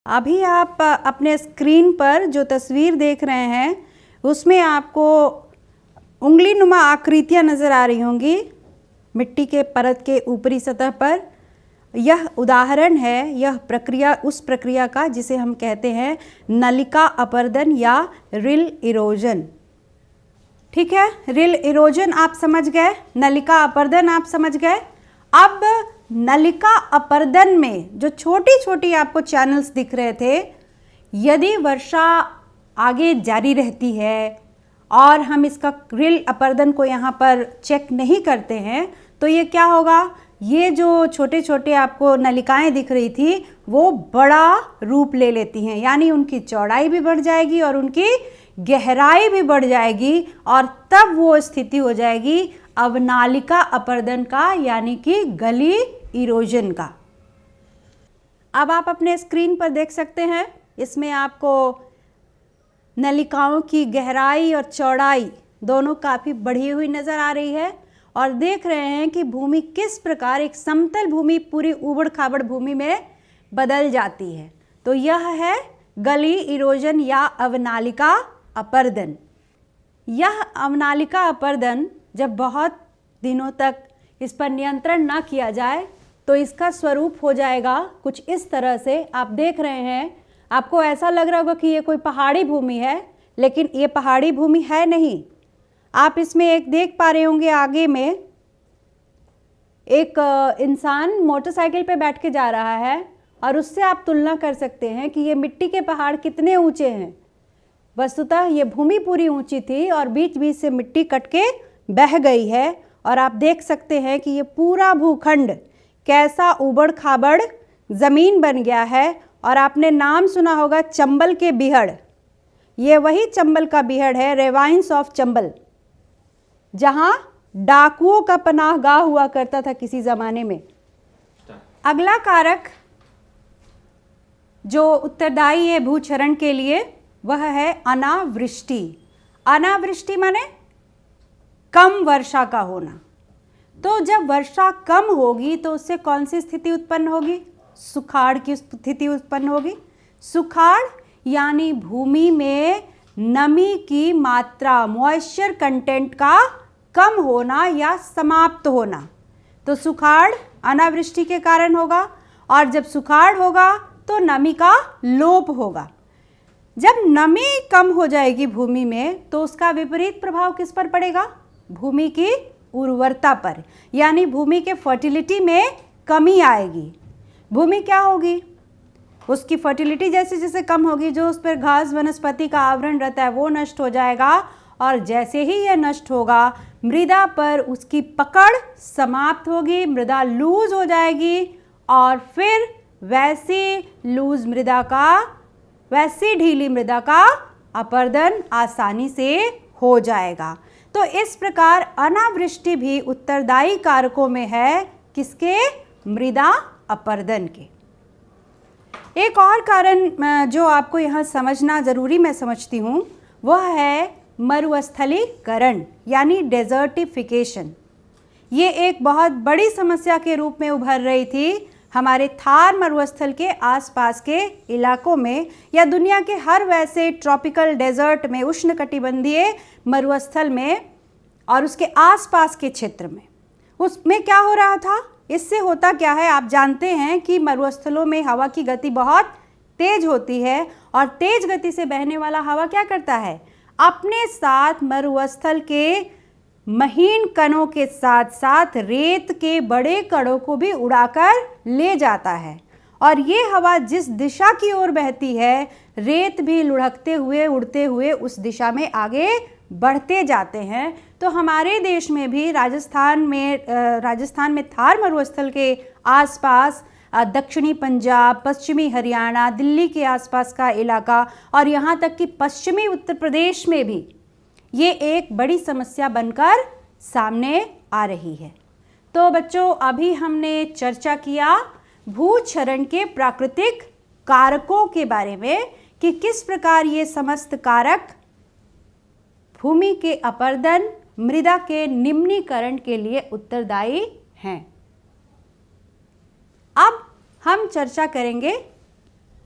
अभी आप अपने स्क्रीन पर जो तस्वीर देख रहे हैं उसमें आपको उंगली नुमा आकृतियाँ नज़र आ रही होंगी मिट्टी के परत के ऊपरी सतह पर। यह उदाहरण है, यह प्रक्रिया उस प्रक्रिया का जिसे हम कहते हैं नलिका अपरदन या रिल इरोजन। ठीक है, रिल इरोजन आप समझ गए, नलिका अपरदन आप समझ गए। अब नलिका अपरदन में जो छोटी छोटी आपको चैनल्स दिख रहे थे, यदि वर्षा आगे जारी रहती है और हम इसका रिल अपरदन को यहाँ पर चेक नहीं करते हैं तो ये क्या होगा, ये जो छोटे छोटे आपको नलिकाएं दिख रही थी वो बड़ा रूप ले लेती हैं, यानी उनकी चौड़ाई भी बढ़ जाएगी और उनकी गहराई भी बढ़ जाएगी और तब वो स्थिति हो जाएगी अवनालिका अपरदन का, यानी कि गली इरोजन का। अब आप अपने स्क्रीन पर देख सकते हैं, इसमें आपको नलिकाओं की गहराई और चौड़ाई दोनों काफ़ी बढ़ी हुई नज़र आ रही है और देख रहे हैं कि भूमि किस प्रकार एक समतल भूमि पूरी ऊबड़ खाबड़ भूमि में बदल जाती है। तो यह है गली इरोजन या अवनालिका अपरदन। यह अवनालिका अपरदन जब बहुत दिनों तक इस पर नियंत्रण ना किया जाए तो इसका स्वरूप हो जाएगा कुछ इस तरह से। आप देख रहे हैं, आपको ऐसा लग रहा होगा कि ये कोई पहाड़ी भूमि है, लेकिन ये पहाड़ी भूमि है नहीं। आप इसमें एक देख पा रहे होंगे, आगे में एक इंसान मोटरसाइकिल पे बैठ के जा रहा है और उससे आप तुलना कर सकते हैं कि ये मिट्टी के पहाड़ कितने ऊंचे हैं। वस्तुतः ये भूमि पूरी ऊंची थी और बीच बीच से मिट्टी कट के बह गई है और आप देख सकते हैं कि ये पूरा भूखंड कैसा ऊबड़ खाबड़ ज़मीन बन गया है। और आपने नाम सुना होगा चंबल के बीहड़, ये वही चंबल का बीहड़ है, रेवाइंस ऑफ चंबल, जहां डाकुओं का पनाहगाह हुआ करता था किसी ज़माने में। अगला कारक जो उत्तरदायी है भूक्षरण के लिए वह है अनावृष्टि। अनावृष्टि माने कम वर्षा का होना। तो जब वर्षा कम होगी तो उससे कौन सी स्थिति उत्पन्न होगी, सुखाड़ की स्थिति उत्पन्न होगी। सुखाड़ यानी भूमि में नमी की मात्रा, मॉइस्चर कंटेंट का कम होना या समाप्त होना। तो सुखाड़ अनावृष्टि के कारण होगा और जब सुखाड़ होगा तो नमी का लोप होगा। जब नमी कम हो जाएगी भूमि में तो उसका विपरीत प्रभाव किस पर पड़ेगा, भूमि की उर्वरता पर, यानी भूमि के फर्टिलिटी में कमी आएगी। भूमि क्या होगी, उसकी फर्टिलिटी जैसे जैसे कम होगी, जो उस पर घास वनस्पति का आवरण रहता है वो नष्ट हो जाएगा और जैसे ही यह नष्ट होगा मृदा पर उसकी पकड़ समाप्त होगी, मृदा लूज हो जाएगी और फिर वैसी ढीली मृदा का अपरदन आसानी से हो जाएगा। तो इस प्रकार अनावृष्टि भी उत्तरदायी कारकों में है, किसके, मृदा अपरदन के। एक और कारण जो आपको यहाँ समझना ज़रूरी मैं समझती हूँ वह है मरुस्थलीकरण यानी डेजर्टिफिकेशन। ये एक बहुत बड़ी समस्या के रूप में उभर रही थी हमारे थार मरुस्थल के आसपास के इलाकों में या दुनिया के हर वैसे ट्रॉपिकल डेजर्ट में, उष्णकटिबंधीय मरुस्थल में और उसके आसपास के क्षेत्र में। उसमें क्या हो रहा था, इससे होता क्या है, आप जानते हैं कि मरुस्थलों में हवा की गति बहुत तेज होती है और तेज गति से बहने वाला हवा क्या करता है, अपने साथ मरुस्थल के महीन कणों के साथ साथ रेत के बड़े कणों को भी उड़ाकर ले जाता है। और ये हवा जिस दिशा की ओर बहती है, रेत भी लुढ़कते हुए उड़ते हुए उस दिशा में आगे बढ़ते जाते हैं। तो हमारे देश में भी राजस्थान में थार मरुस्थल के आसपास दक्षिणी पंजाब, पश्चिमी हरियाणा, दिल्ली के आसपास का इलाका और यहाँ तक कि पश्चिमी उत्तर प्रदेश में भी ये एक बड़ी समस्या बनकर सामने आ रही है। तो बच्चों, अभी हमने चर्चा किया भूक्षरण के प्राकृतिक कारकों के बारे में कि किस प्रकार ये समस्त कारक भूमि के अपरदन, मृदा के निम्नीकरण के लिए उत्तरदायी हैं। अब हम चर्चा करेंगे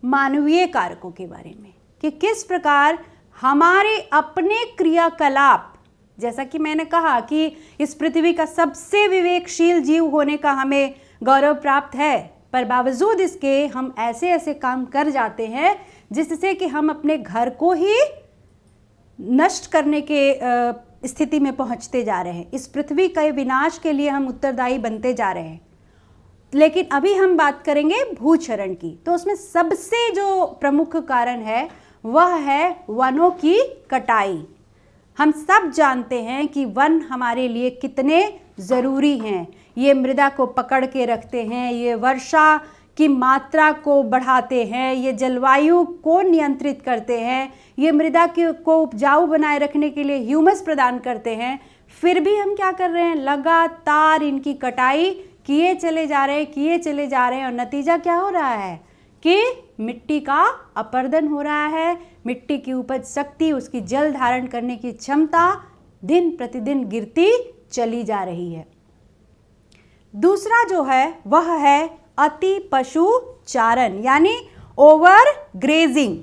मानवीय कारकों के बारे में कि किस प्रकार हमारे अपने क्रियाकलाप, जैसा कि मैंने कहा कि इस पृथ्वी का सबसे विवेकशील जीव होने का हमें गौरव प्राप्त है, पर बावजूद इसके हम ऐसे ऐसे काम कर जाते हैं जिससे कि हम अपने घर को ही नष्ट करने के स्थिति में पहुंचते जा रहे हैं। इस पृथ्वी के विनाश के लिए हम उत्तरदायी बनते जा रहे हैं। लेकिन अभी हम बात करेंगे भूक्षरण की, तो उसमें सबसे जो प्रमुख कारण है वह है वनों की कटाई। हम सब जानते हैं कि वन हमारे लिए कितने ज़रूरी हैं। ये मृदा को पकड़ के रखते हैं, ये वर्षा की मात्रा को बढ़ाते हैं, ये जलवायु को नियंत्रित करते हैं, ये मृदा को उपजाऊ बनाए रखने के लिए ह्यूमस प्रदान करते हैं। फिर भी हम क्या कर रहे हैं, लगातार इनकी कटाई किए चले जा रहे हैं और नतीजा क्या हो रहा है कि मिट्टी का अपरदन हो रहा है। मिट्टी की उपज शक्ति, उसकी जल धारण करने की क्षमता दिन प्रतिदिन गिरती चली जा रही है। दूसरा जो है वह है अति पशुचारण यानी ओवर ग्रेजिंग।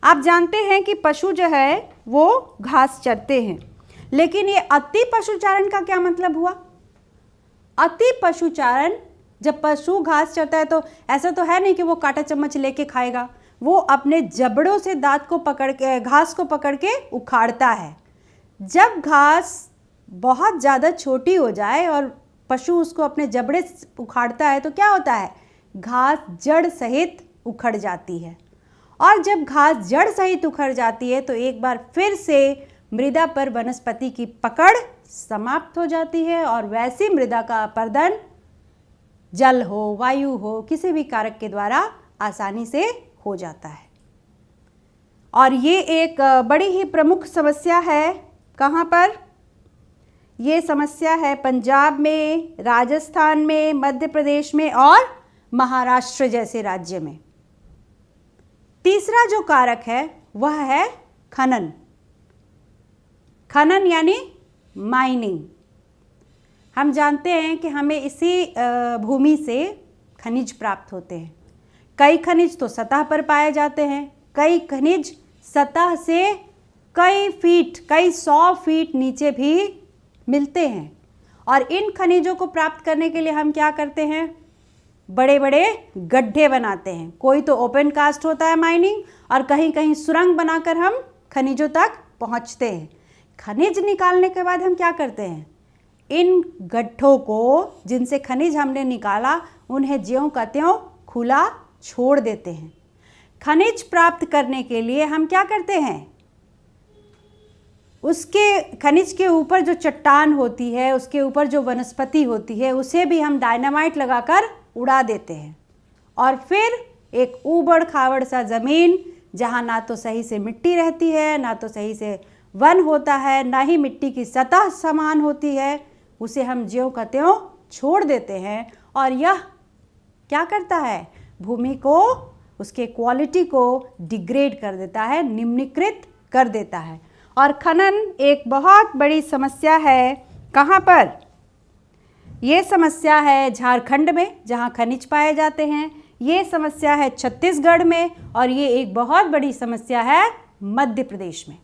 आप जानते हैं कि पशु जो है वो घास चरते हैं, लेकिन ये अति पशुचारण का क्या मतलब हुआ? अति पशुचारण, जब पशु घास चरता है तो ऐसा तो है नहीं कि वो कांटा चम्मच लेके खाएगा, वो अपने जबड़ों से दांत को पकड़ के घास को पकड़ के उखाड़ता है। जब घास बहुत ज़्यादा छोटी हो जाए और पशु उसको अपने जबड़े से उखाड़ता है तो क्या होता है, घास जड़ सहित उखड़ जाती है। और जब घास जड़ सहित उखड़ जाती है तो एक बार फिर से मृदा पर वनस्पति की पकड़ समाप्त हो जाती है और वैसी मृदा का अपरदन जल हो, वायु हो, किसी भी कारक के द्वारा आसानी से हो जाता है। और ये एक बड़ी ही प्रमुख समस्या है। कहाँ पर? ये समस्या है पंजाब में, राजस्थान में, मध्य प्रदेश में और महाराष्ट्र जैसे राज्य में। तीसरा जो कारक है वह है खनन। खनन यानी माइनिंग। हम जानते हैं कि हमें इसी भूमि से खनिज प्राप्त होते हैं। कई खनिज तो सतह पर पाए जाते हैं, कई खनिज सतह से कई 100 फीट नीचे भी मिलते हैं। और इन खनिजों को प्राप्त करने के लिए हम क्या करते हैं, बड़े बड़े गड्ढे बनाते हैं। कोई तो ओपन कास्ट होता है माइनिंग, और कहीं कहीं सुरंग बनाकर हम खनिजों तक पहुंचते हैं। खनिज निकालने के बाद हम क्या करते हैं, इन गड्ढों को जिनसे खनिज हमने निकाला उन्हें ज्यों का त्यों खुला छोड़ देते हैं। खनिज प्राप्त करने के लिए हम क्या करते हैं, उसके खनिज के ऊपर जो चट्टान होती है, उसके ऊपर जो वनस्पति होती है, उसे भी हम डायनामाइट लगाकर उड़ा देते हैं। और फिर एक ऊबड़ खाबड़ सा ज़मीन, जहाँ ना तो सही से मिट्टी रहती है, ना तो सही से वन होता है, ना ही मिट्टी की सतह समान होती है, उसे हम ज्यों का त्यों छोड़ देते हैं। और यह क्या करता है, भूमि को, उसके क्वालिटी को डिग्रेड कर देता है, निम्नीकृत कर देता है। और खनन एक बहुत बड़ी समस्या है। कहाँ पर? ये समस्या है झारखंड में, जहाँ खनिज पाए जाते हैं। ये समस्या है छत्तीसगढ़ में, और ये एक बहुत बड़ी समस्या है मध्य प्रदेश में।